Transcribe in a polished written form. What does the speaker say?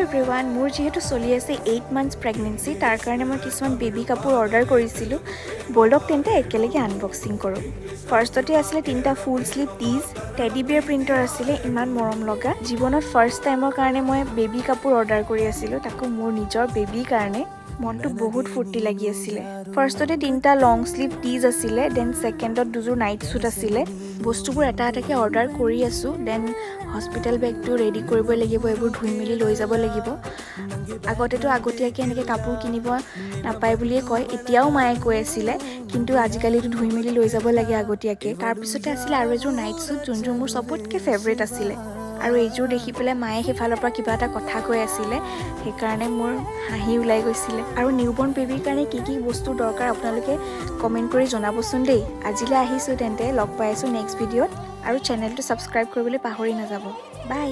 everyone মোৰ যেহেতু চলি আছে 8 মান্থছ প্ৰেগনেন্সি তাৰ কাৰণে মই কিছুমান বেবী কাপোৰ অৰ্ডাৰ কৰিছিলোঁ বলক তেন্তে একেলগে আনবক্সিং কৰোঁ ফাৰ্ষ্টতে আছিলে তিনিটা ফুল স্লিভ টিজ টেডি বিয়াৰ প্ৰিণ্টৰ আছিলে ইমান মৰম লগা জীৱনত ফাৰ্ষ্ট টাইমৰ কাৰণে মই বেবী কাপোৰ অৰ্ডাৰ কৰি আছিলোঁ তাকো মোৰ নিজৰ বেবীৰ কাৰণে মনটো বহুত ফূৰ্তি লাগি আছিলে ফাৰ্ষ্টতে তিনিটা লং স্লিভ টিজ আছিলে দেন ছেকেণ্ডত দুযোৰ নাইট স্যুট আছিলে বস্তুবোৰ এটা এটাকৈ অৰ্ডাৰ কৰি আছোঁ দেন হস্পিটেল বেগটো ৰেডি কৰিব লাগিব এইবোৰ ধুই মেলি লৈ যাব লাগিব আগতেতো আগতীয়াকৈ এনেকৈ কাপোৰ কিনিব নাপায় বুলিয়ে কয় এতিয়াও মায়ে কৈ আছিলে কিন্তু আজিকালিতো ধুই মেলি লৈ যাব লাগে আগতীয়াকৈ তাৰপিছতে আছিলে আৰু এযোৰ নাইট স্যুট যোনযোৰ মোৰ চবতকৈ ফেভৰেট আছিলে আৰু এইযোৰ দেখি পেলাই মায়ে সেইফালৰ পৰা কিবা এটা কথা কৈ আছিলে সেইকাৰণে মোৰ হাঁহি ওলাই গৈছিলে আৰু নিউবৰ্ণ বেবীৰ কাৰণে কি কি বস্তু দৰকাৰ আপোনালোকে কমেণ্ট কৰি জনাবচোন দেই আজিলৈ আহিছোঁ তেন্তে লগ পাই আছোঁ নেক্সট ভিডিঅ'ত আৰু চেনেলটো ছাবস্ক্ৰাইব কৰিবলৈ পাহৰি নাযাব বাই